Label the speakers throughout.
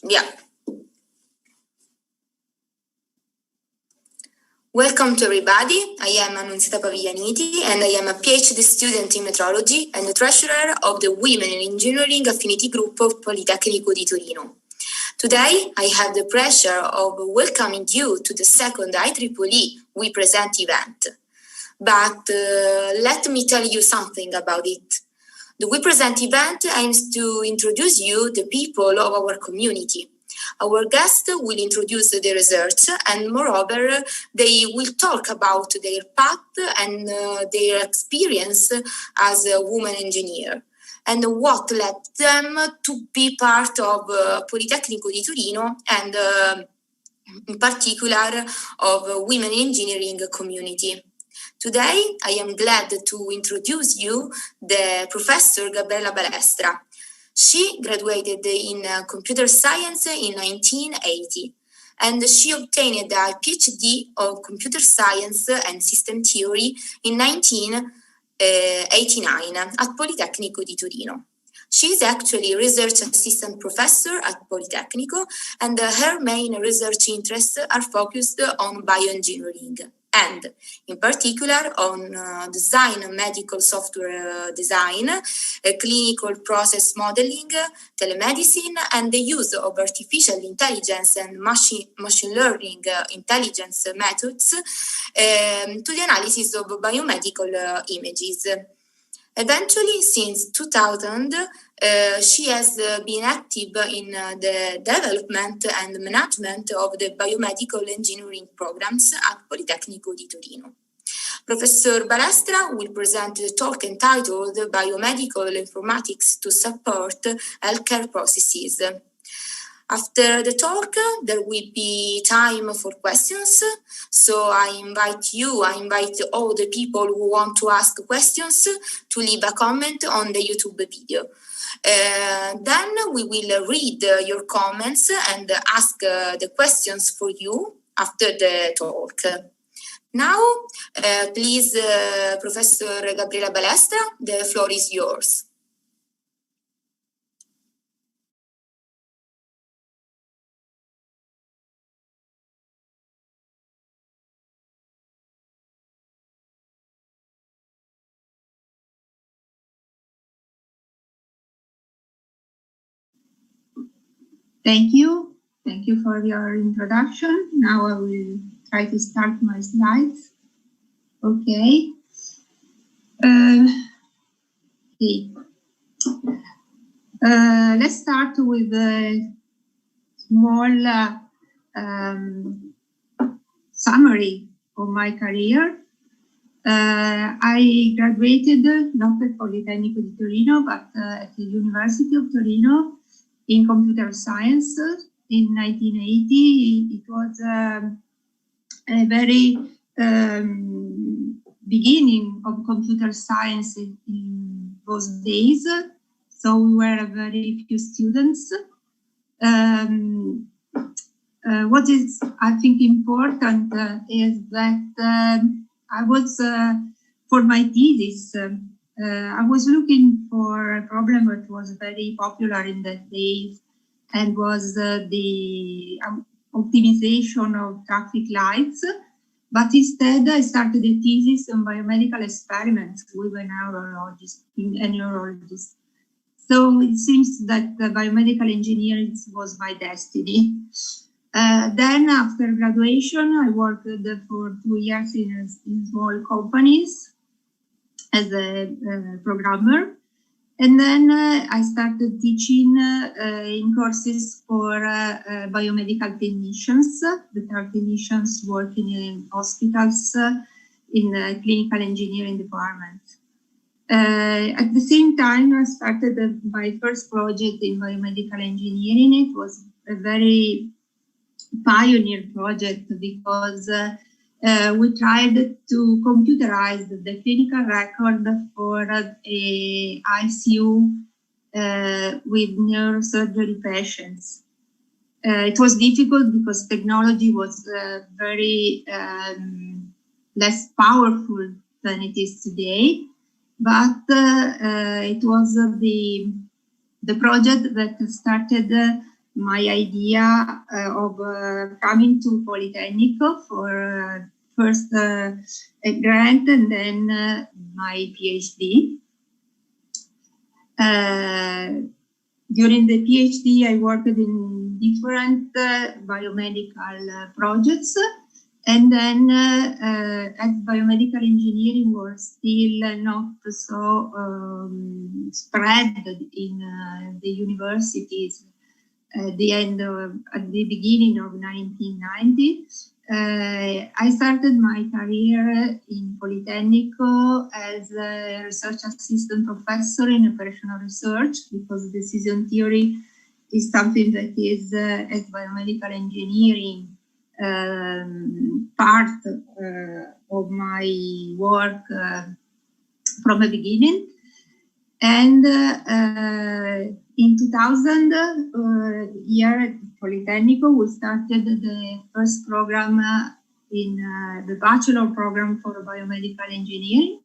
Speaker 1: Yeah. Welcome to everybody. I am Annunziata Paviglianiti and I am a PhD student in metrology and the treasurer of the Women in Engineering Affinity Group of Politecnico di Torino. Today, I have the pleasure of welcoming you to the second IEEE We Present event. But let me tell you something about it. The We Present event aims to introduce you the people of our community. Our guests will introduce their research and moreover, they will talk about their path and their experience as a woman engineer and what led them to be part of Politecnico di Torino and in particular of women engineering community. Today, I am glad to introduce you the Professor Gabriella Balestra. She graduated in computer science in 1980, and she obtained a PhD of computer science and system theory in 1989 at Politecnico di Torino. She is actually a research assistant professor at Politecnico, and her main research interests are focused on bioengineering, and in particular on design, medical software design, clinical process modeling, telemedicine, and the use of artificial intelligence and machine learning intelligence methods to the analysis of biomedical images. Eventually, since 2000, she has been active in the development and management of the biomedical engineering programs at Politecnico di Torino. Professor Balestra will present the talk entitled Biomedical Informatics to Support Healthcare Processes. After the talk, there will be time for questions. So I invite all the people who want to ask questions to leave a comment on the YouTube video. Then we will read your comments and ask the questions for you after the talk. Now, please, Professor Gabriella Balestra, the floor is yours.
Speaker 2: Thank you. Thank you for your introduction. Now I will try to start my slides. Okay. Let's start with a small summary of my career. I graduated not at Politecnico di Torino, but at the University of Torino in computer science in 1980. It was a very beginning of computer science in those days. So we were very few students. What is, I think, important is that I was, for my thesis, I was looking for a problem that was very popular in that days and was the optimization of traffic lights. But instead, I started a thesis on biomedical experiments with a neurologist. So it seems that biomedical engineering was my destiny. Then after graduation, I worked for 2 years in small companies as a programmer. And then I started teaching in courses for biomedical technicians, that are technicians working in hospitals in the clinical engineering department. At the same time, I started my first project in biomedical engineering. It was a very pioneer project because we tried to computerize the clinical record for a ICU with neurosurgery patients. It was difficult because technology was very less powerful than it is today, but it was the project that started my idea of coming to Politecnico for first a grant and then my PhD. During the PhD, I worked in different biomedical projects, and then as biomedical engineering was still not so spread in the universities at the beginning of 1990. I started my career in Politecnico as a research assistant professor in operational research, because decision theory is something that is, as biomedical engineering, part of my work from the beginning. And in 2000, here at Politecnico, we started the first program in the bachelor program for biomedical engineering.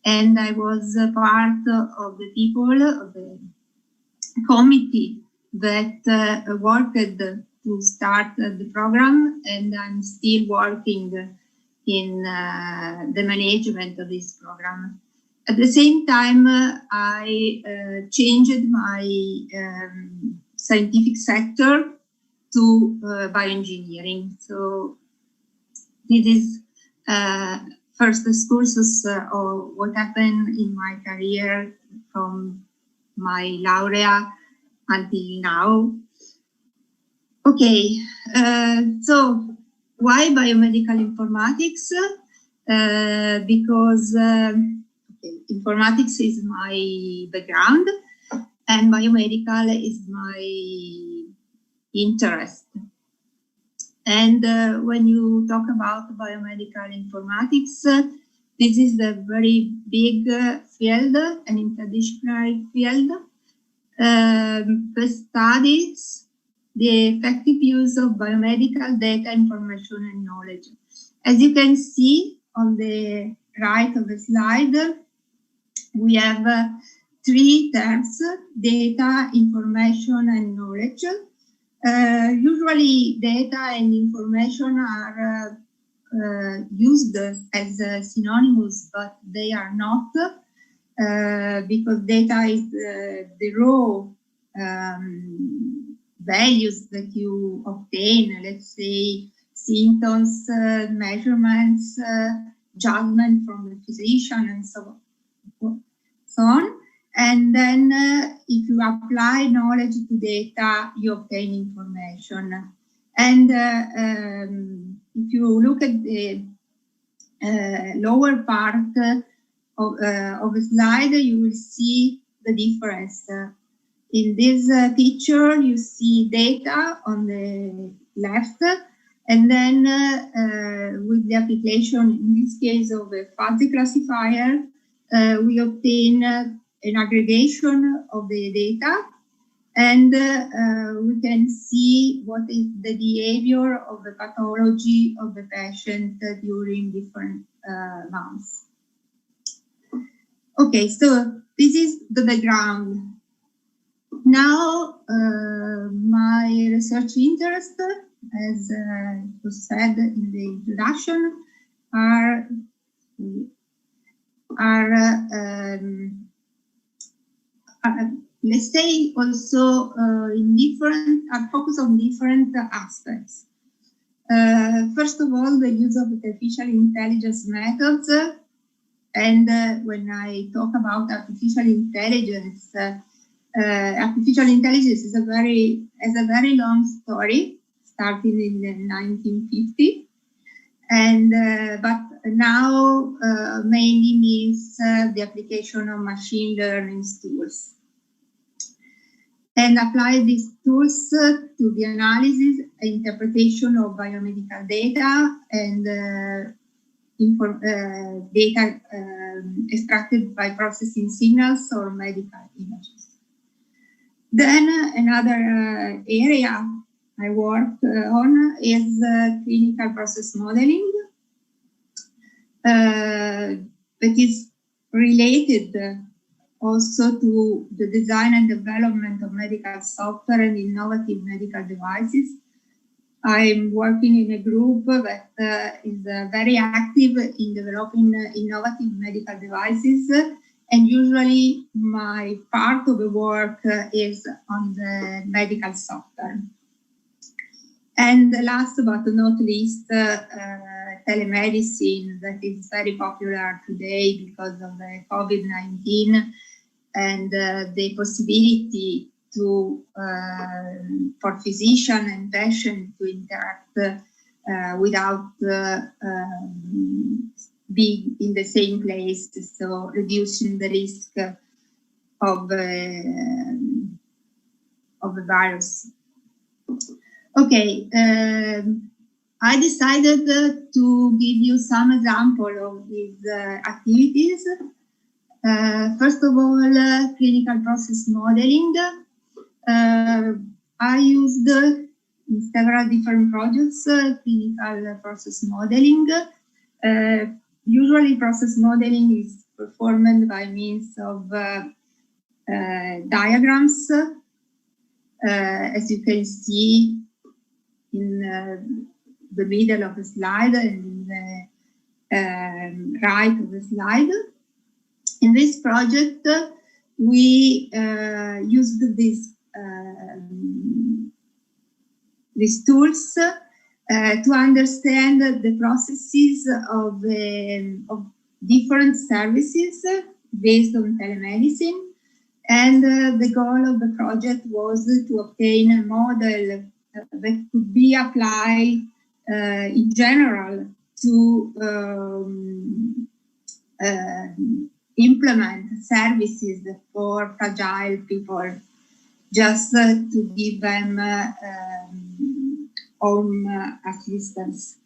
Speaker 2: And I was part of the people of the committee that worked to start the program, and I'm still working in the management of this program. At the same time, I changed my scientific sector to bioengineering. So this is first excursus of what happened in my career from my laurea until now. Okay, so why biomedical informatics? Because informatics is my background and biomedical is my interest. And when you talk about biomedical informatics, this is a very big field, an interdisciplinary field that studies the effective use of biomedical data, information, and knowledge. As you can see on the right of the slide, we have three terms: data, information, and knowledge. Usually data and information are used as synonymous, but they are not, because data is the raw values that you obtain, let's say symptoms, measurements, judgment from the physician, and so on. And then if you apply knowledge to data, you obtain information. And if you look at the lower part of the slide, you will see the difference. In this picture, you see data on the left, and then with the application, in this case of a fuzzy classifier, we obtain an aggregation of the data, and we can see what is the behavior of the pathology of the patient during different months. Okay, so this is the background. Now, my research interest, as was said in the introduction, are let's say also are focused on different aspects. First of all, the use of artificial intelligence methods. And when I talk about artificial intelligence is a very long story, starting in 1950, and but now mainly means the application of machine learning tools, and apply these tools to the analysis and interpretation of biomedical data and data extracted by processing signals or medical images. Then another area I worked on is clinical process modeling, that is related also to the design and development of medical software and innovative medical devices. I'm working in a group that is very active in developing innovative medical devices, and usually my part of the work is on the medical software. And last but not least, telemedicine, that is very popular today because of the COVID-19 and the possibility to for physician and patient to interact without being in the same place, so reducing the risk of the virus. Okay, I decided to give you some example of these activities. First of all, clinical process modeling. I used in several different projects clinical process modeling. Usually process modeling is performed by means of diagrams, as you can see in the middle of the slide and in the right of the slide. In this project, we used these tools to understand the processes of different services based on telemedicine. And the goal of the project was to obtain a model that could be applied in general to implement services for fragile people, just to give them home assistance.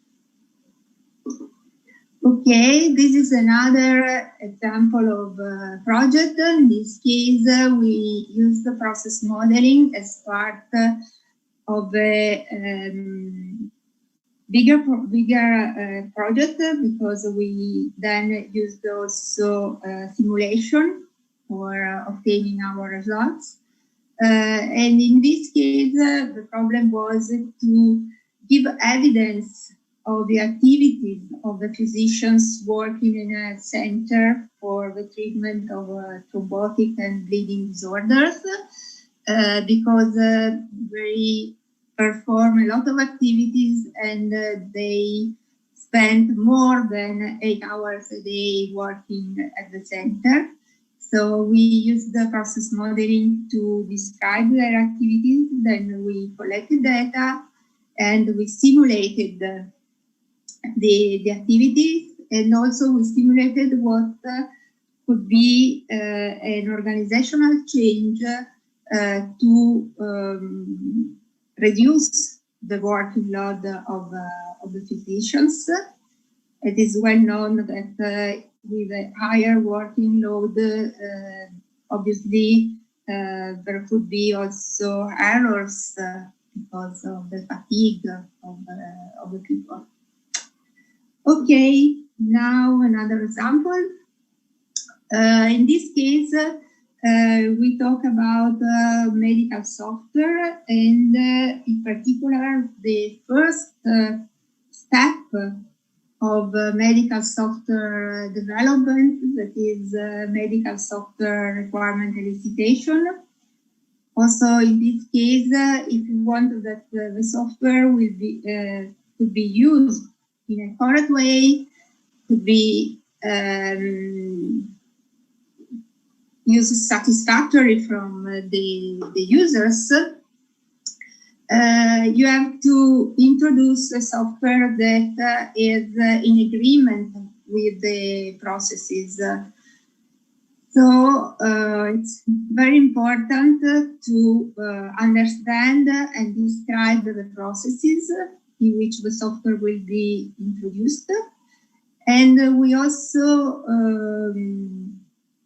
Speaker 2: Okay, this is another example of a project. In this case, we use the process modeling as part of a bigger project, because we then used also simulation for obtaining our results. And in this case, the problem was to give evidence of the activities of the physicians working in a center for the treatment of thrombotic and bleeding disorders, because they perform a lot of activities and they spend more than 8 hours a day working at the center. So we used the process modeling to describe their activities, then we collected data and we simulated the activities, and also we simulated what could be an organizational change to reduce the working load of the physicians. It is well known that with a higher working load, obviously there could be also errors because of the fatigue of the people. Okay, now another example. In this case, we talk about medical software, and in particular, the first step of medical software development, that is medical software requirement elicitation. Also, in this case, if you want that the software will be could be used in a correct way, could be used satisfactorily from the users, you have to introduce a software that is in agreement with the processes. So it's very important to understand and describe the processes in which the software will be introduced. And we also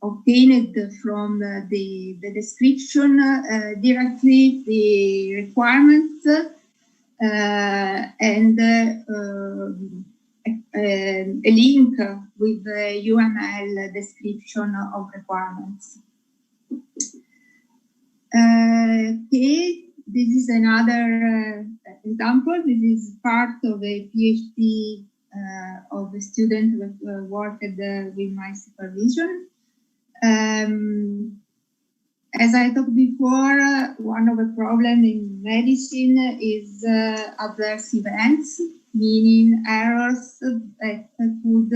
Speaker 2: obtained from the description directly the requirements and a link with the UML description of requirements. Okay, this is another example. This is part of a PhD of a student that worked with my supervision. As I talked before, one of the problems in medicine is adverse events, meaning errors that could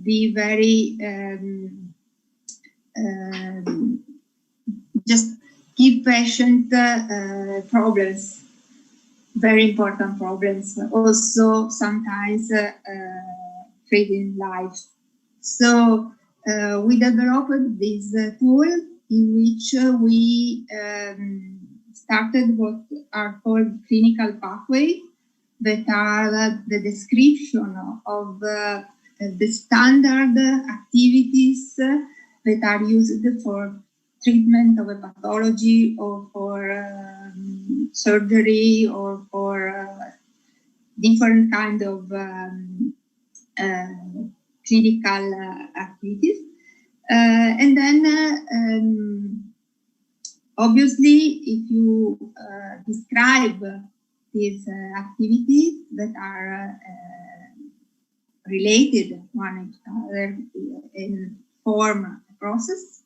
Speaker 2: be very just give patient problems, very important problems, also sometimes threatening lives. So we developed this tool in which we started what are called clinical pathways, that are the description of the standard activities that are used for treatment of a pathology or for surgery or for different kind of clinical activities. And then obviously, if you describe these activities that are related one each other and form a process,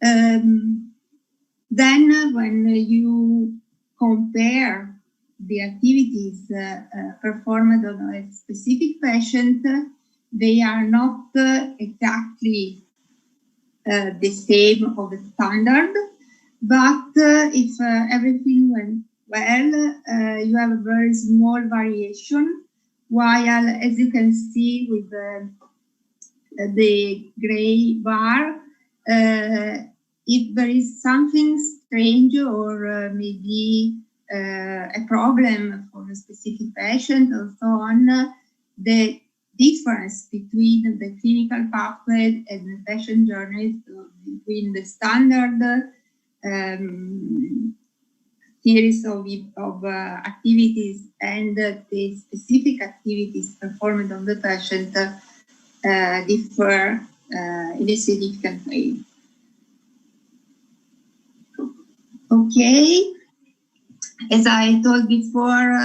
Speaker 2: then when you compare the activities performed on a specific patient, they are not exactly the same of the standard, but if everything went well, you have a very small variation, while, as you can see with the gray bar, if there is something strange or maybe a problem for a specific patient or so on, the difference between the clinical pathway and the patient journey, between the standard series of activities and the specific activities performed on the patient differ in a significant way. Okay, as I told before,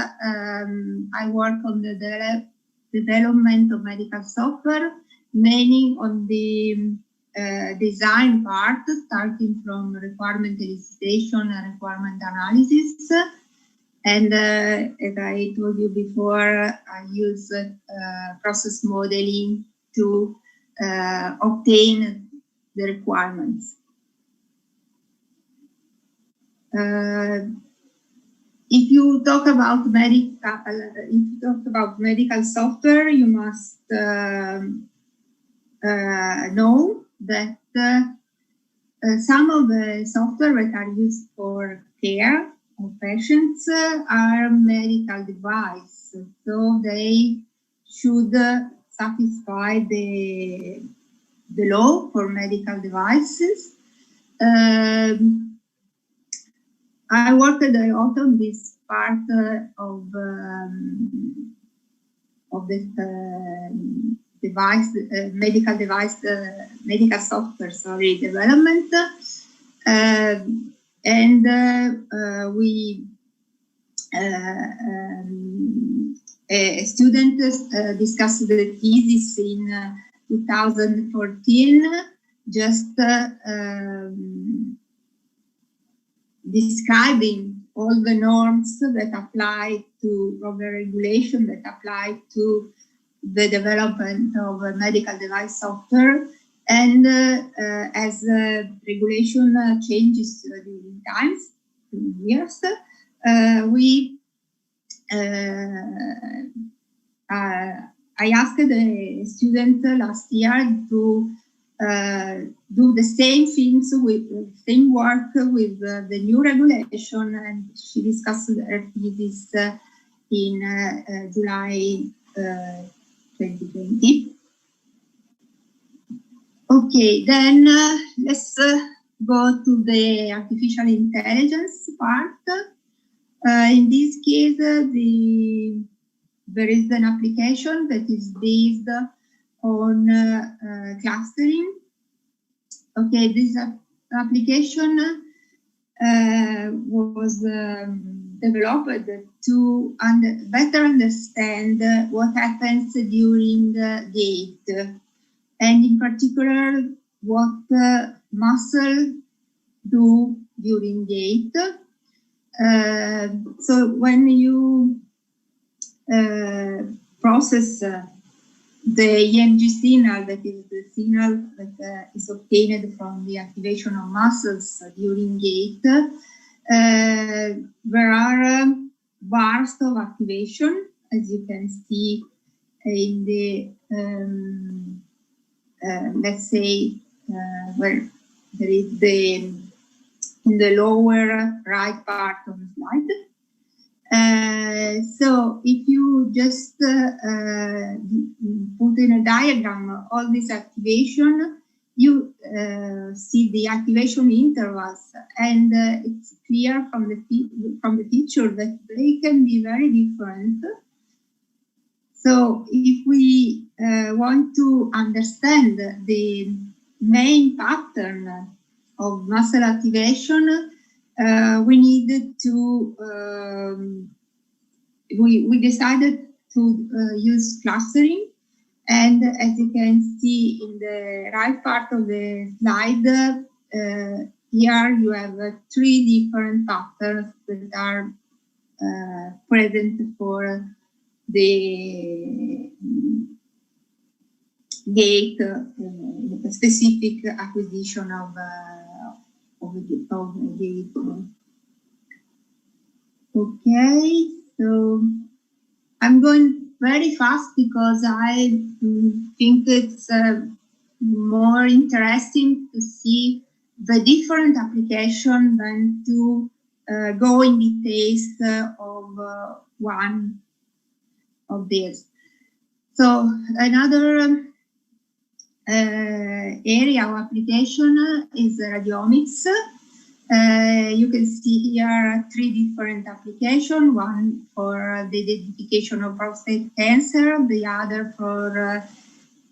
Speaker 2: I work on the development of medical software, mainly on the design part, starting from requirement elicitation and requirement analysis. And as I told you before, I use process modeling to obtain the requirements. If you talk about medical software, you must know that some of the software that are used for care of patients are medical devices, so they should satisfy the law for medical devices. I worked a lot on this part of this device, medical software, development. And a student discussed the thesis in 2014, just describing all the norms that apply to, of the regulation that apply to the development of a medical device software. And as regulation changes during times, years, I asked a student last year to do the same things with same work with the new regulation, and she discussed her thesis in July 2020. Okay, then let's go to the artificial intelligence part. In this case, there is an application that is based on clustering. Okay, this application was developed to better understand what happens during gait, and in particular what muscle do during gait. So when you process the EMG signal, that is the signal that is obtained from the activation of muscles during gait, there are bursts of activation, as you can see in the, let's say, where there is in the lower right part of the slide. So if you just put in a diagram all this activation, you see the activation intervals, and it's clear from the picture that they can be very different. So if we want to understand the main pattern of muscle activation, we needed to, we decided to use clustering. And as you can see in the right part of the slide, here you have 3 different patterns that are present for the gait, specific acquisition of gait. Okay, so I'm going very fast because I think it's more interesting to see the different application than to go in details of one of these. So another area of application is radiomics. You can see here 3 different applications, one for the identification of prostate cancer, the other for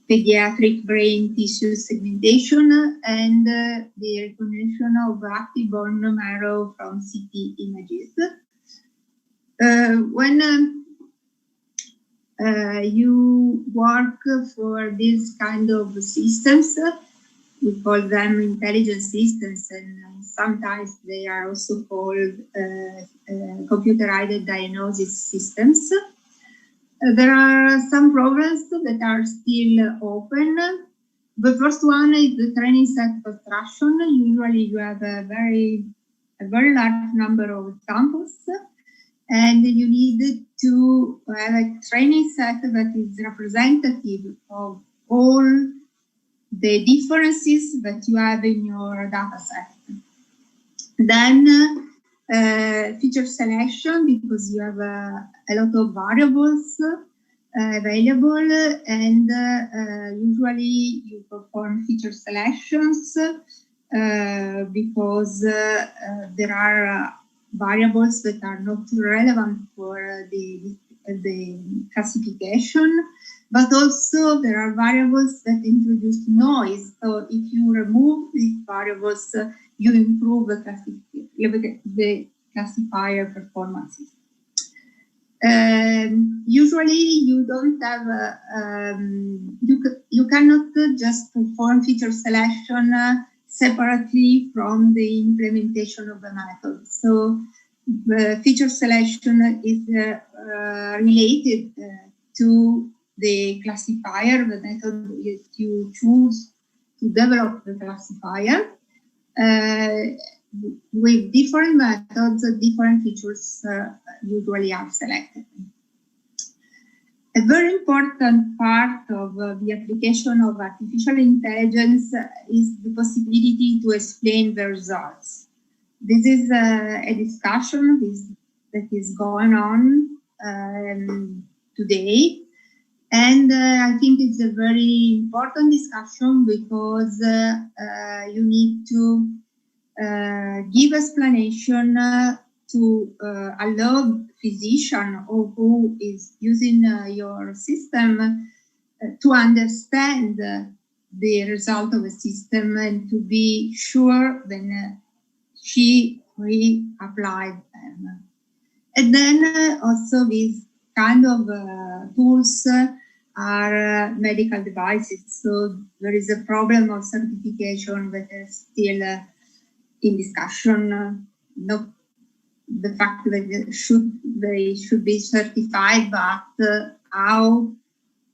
Speaker 2: pediatric brain tissue segmentation, and the recognition of active bone marrow from CT images. When you work for this kind of systems, we call them intelligent systems, and sometimes they are also called computer-aided diagnosis systems. There are some problems that are still open. The first one is the training set construction. Usually you have a very large number of samples, and you need to have a training set that is representative of all the differences that you have in your data set. Then feature selection, because you have a lot of variables available, and usually you perform feature selections because there are variables that are not relevant for the classification, but also there are variables that introduce noise. So if you remove these variables, you improve the classifier performances. Usually you don't have, you cannot just perform feature selection separately from the implementation of the method. So the feature selection is related to the classifier, the method you choose to develop the classifier. With different methods, different features usually are selected. A very important part of the application of artificial intelligence is the possibility to explain the results. This is a discussion that is going on today. And I think it's a very important discussion because you need to give explanation to allow physician or who is using your system to understand the result of a system and to be sure when she reapplied them. And then also these kind of tools are medical devices. So there is a problem of certification that is still in discussion. Not the fact that they should be certified, but how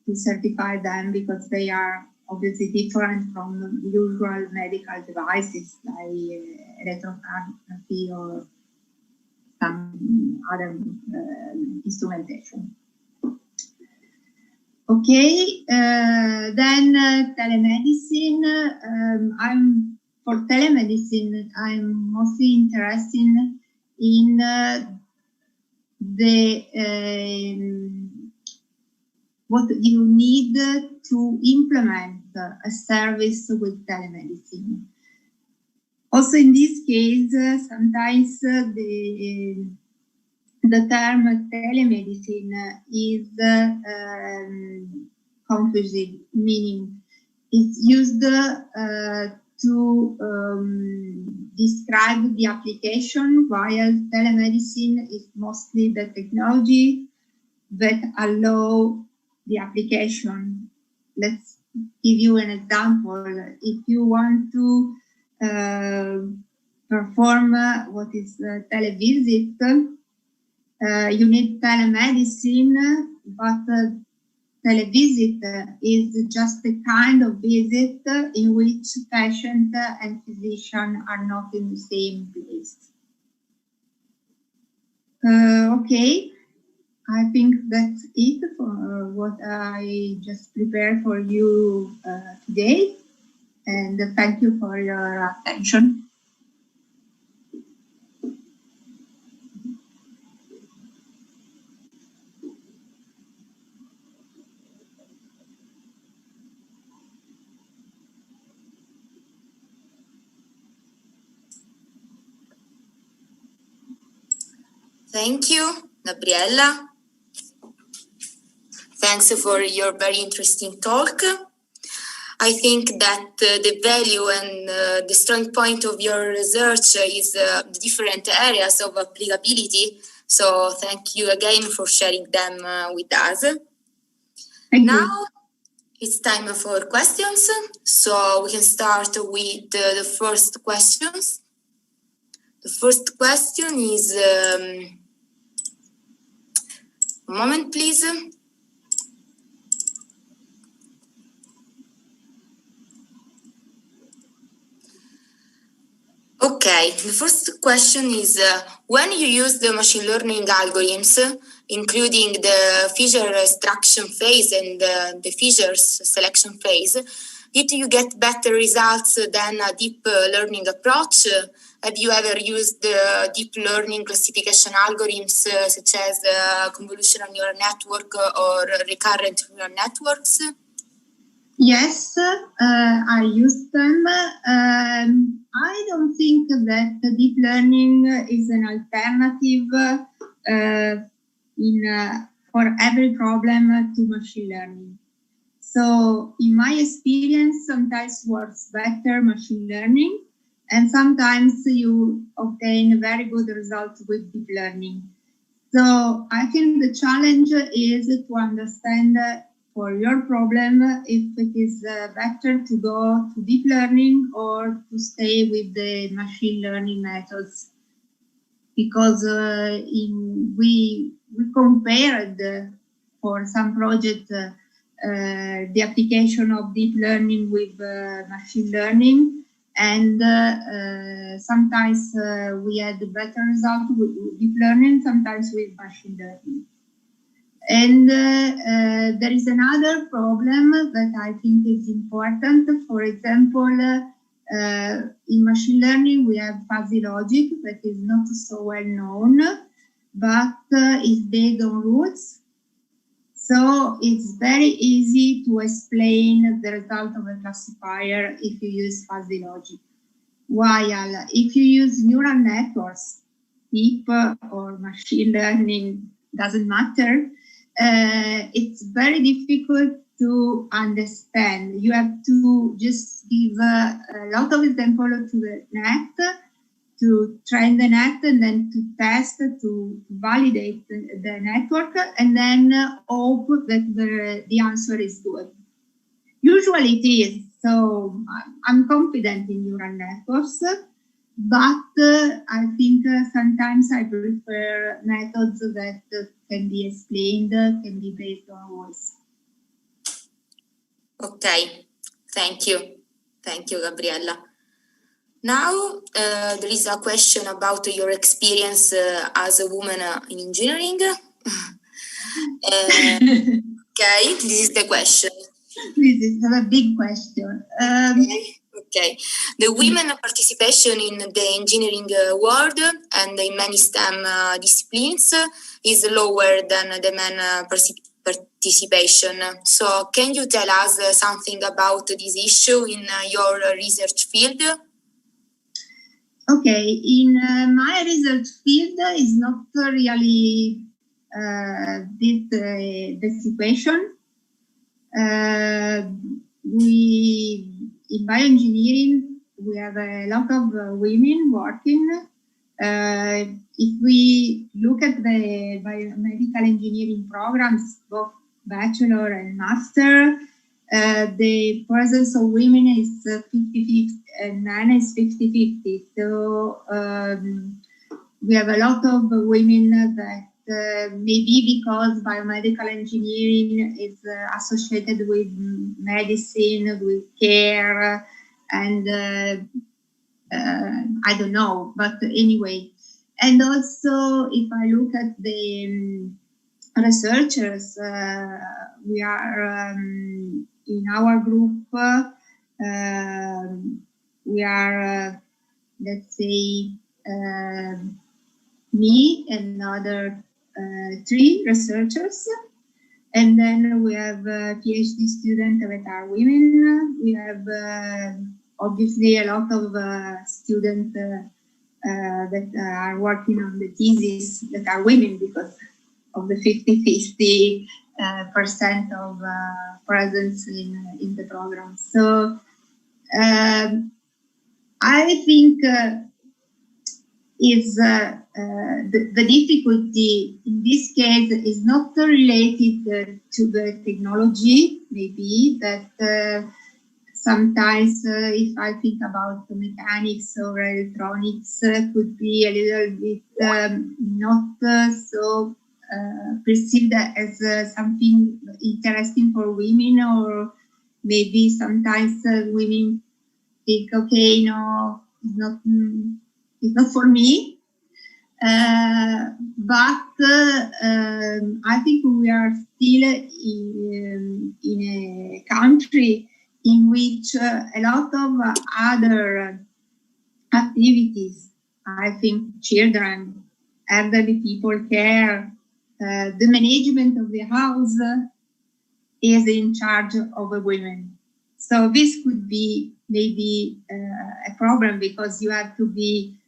Speaker 2: to certify them, because they are obviously different from usual medical devices like electrocardiogram or some other instrumentation. Okay, then telemedicine. For telemedicine, I'm mostly interested in what you need to implement a service with telemedicine. Also, in this case, sometimes the term telemedicine is confusing, meaning it's used to describe the application, while telemedicine is mostly the technology that allow the application. Let's give you an example. If you want to perform what is televisit, you need telemedicine, but televisit is just a kind of visit in which patient and physician are not in the same place. Okay, I think that's it for what I just prepared for you today, and thank you for your attention.
Speaker 1: Thank you, Gabriella. Thanks for your very interesting talk. I think that the value and the strong point of your research is the different areas of applicability. So thank you again for sharing them with us. Now it's time for questions. So we can start with the first questions. The first question is, a moment, please. Okay, the first question is, when you use the machine learning algorithms, including the feature extraction phase and the features selection phase, did you get better results than a deep learning approach? Have you ever used deep learning classification algorithms such as convolutional neural network or recurrent neural networks?
Speaker 2: Yes, I use them. I don't think that deep learning is an alternative for every problem to machine learning. So in my experience, sometimes works better machine learning, and sometimes you obtain very good results with deep learning. So I think the challenge is to understand for your problem if it is better to go to deep learning or to stay with the machine learning methods. Because we compared for some project the application of deep learning with machine learning, and sometimes we had better results with deep learning, sometimes with machine learning. And there is another problem that I think is important. For example, in machine learning, we have fuzzy logic that is not so well known, but is based on rules. So it's very easy to explain the result of a classifier if you use fuzzy logic. While if you use neural networks, deep or machine learning, doesn't matter, it's very difficult to understand. You have to just give a lot of examples to the net, to train the net, and then to test, to validate the network, and then hope that the answer is good. Usually it is. So I'm confident in neural networks, but I think sometimes I prefer methods that can be explained, can be based on voice.
Speaker 1: Okay, thank you. Thank you, Gabriella. Now, there is a question about your experience as a woman in engineering. Okay, this is the question.
Speaker 2: This is a big question.
Speaker 1: Okay. The women participation in the engineering world and in many STEM disciplines is lower than the men participation. So can you tell us something about this issue in your research field?
Speaker 2: Okay, in my research field is not really the situation. In bioengineering, we have a lot of women working. If we look at the biomedical engineering programs, both bachelor and master, the presence of women is 50-50 and men is 50-50. So we have a lot of women that maybe because biomedical engineering is associated with medicine, with care, and I don't know, but anyway. And also, if I look at the researchers, we are in our group, we are, let's say, me and other 3 researchers, and then we have PhD students that are women. We have obviously a lot of students that are working on the thesis that are women because of the 50-50% of presence in the program. So I think is the difficulty in this case is not related to the technology, maybe that sometimes if I think about the mechanics or electronics could be a little bit not so perceived as something interesting for women, or maybe sometimes women think, okay, no, it's not for me. But I think we are still in a country in which a lot of other activities, I think children, elderly people care, the management of the house is in charge of the women. So this could be maybe a problem because you have to be,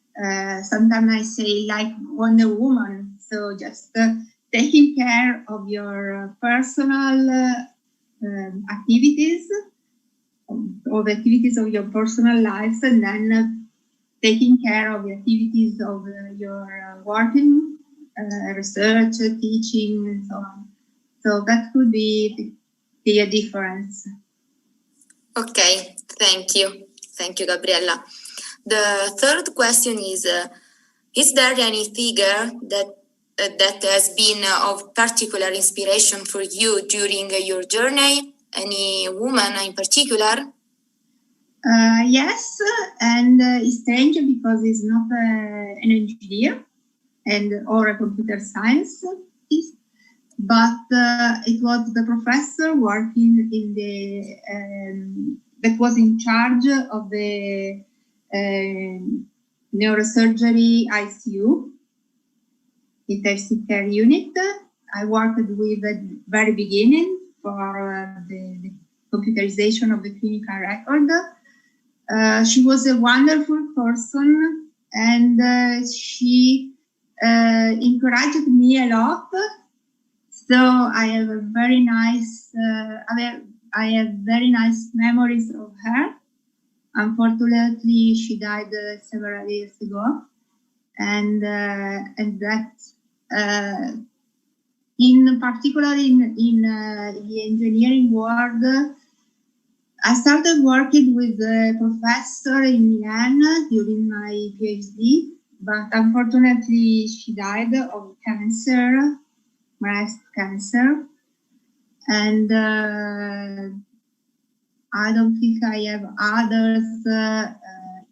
Speaker 2: sometimes I say, like Wonder Woman. So just taking care of your personal activities, or the activities of your personal lives, and then taking care of the activities of your working, research, teaching, and so on. So that could be a difference.
Speaker 1: Okay, thank you. Thank you, Gabriella. The third question is there any figure that has been of particular inspiration for you during your journey? Any woman in particular?
Speaker 2: Yes, and it's strange because he's not an engineer or a computer science, but it was the professor working in the that was in charge of the neurosurgery ICU, intensive care unit. I worked with at the very beginning for the computerization of the clinical record. She was a wonderful person, and she encouraged me a lot. So I have a very nice I have very nice memories of her. Unfortunately, she died several years ago, and that in particular in the engineering world, I started working with a professor in Milan during my PhD, but unfortunately she died of cancer, breast cancer, and I don't think I have others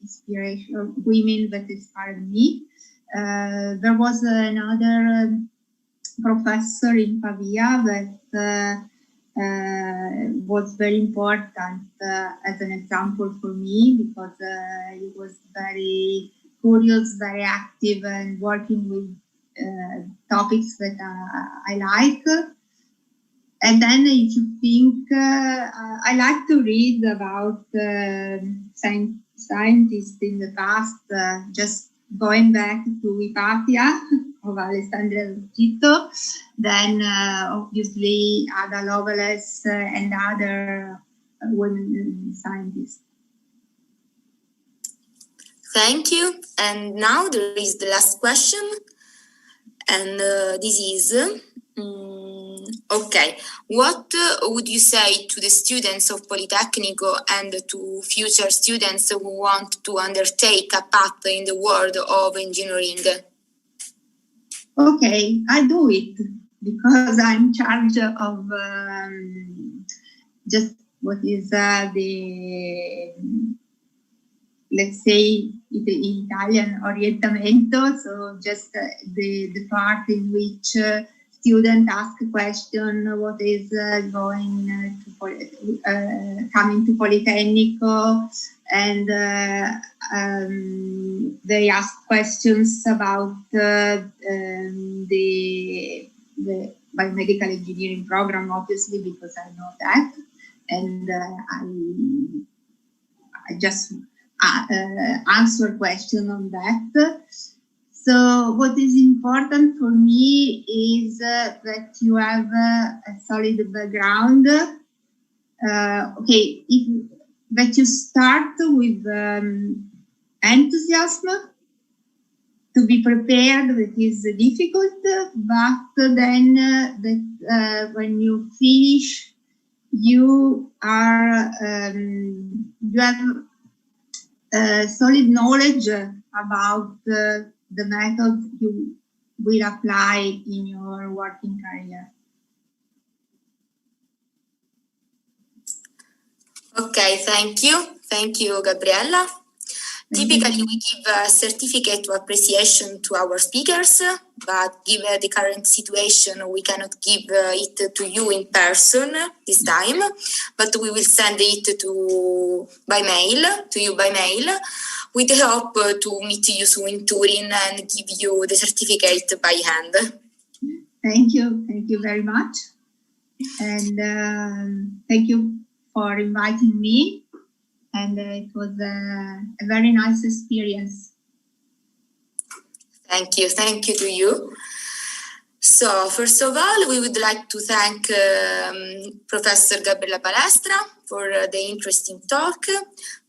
Speaker 2: inspirational women that inspired me. There was another professor in Pavia that was very important as an example for me, because he was very curious, very active, and working with topics that I like. And then if you think, I like to read about scientists in the past, just going back to Hypatia of Alessandria Tito, then obviously Ada Lovelace and other women scientists.
Speaker 1: Thank you. And now there is the last question. And this is, okay, what would you say to the students of Politecnico and to future students who want to undertake a path in the world of engineering?
Speaker 2: Okay, I do it because I'm in charge of just what is the, let's say, in Italian, orientamento, so just the part in which students ask a question, what is going to coming to Politecnico, and they ask questions about the biomedical engineering program, obviously, because I know that, and I just answer question on that. So what is important for me is that you have a solid background. Okay, that you start with enthusiasm, to be prepared, that is difficult, but then that when you finish, you are you have solid knowledge about the method you will apply in your working career.
Speaker 1: Okay, thank you. Thank you, Gabriella. Typically, we give a certificate of appreciation to our speakers, but given the current situation, we cannot give it to you in person this time, but we will send it to you by mail, with the hope to meet you soon in Turin and give you the certificate by hand.
Speaker 2: Thank you very much, and thank you for inviting me. And it was a very nice experience.
Speaker 1: Thank you to you. So first of all, we would like to thank Professor Gabriella Balestra for the interesting talk.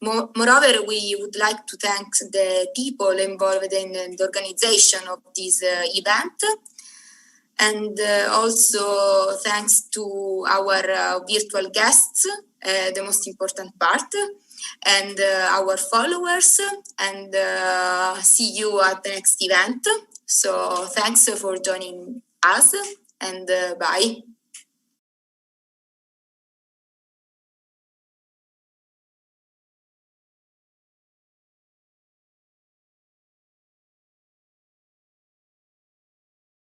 Speaker 1: Moreover, we would like to thank the people involved in the organization of this event. And also thanks to our virtual guests, the most important part, and our followers, and see you at the next event. So thanks for joining us, and bye.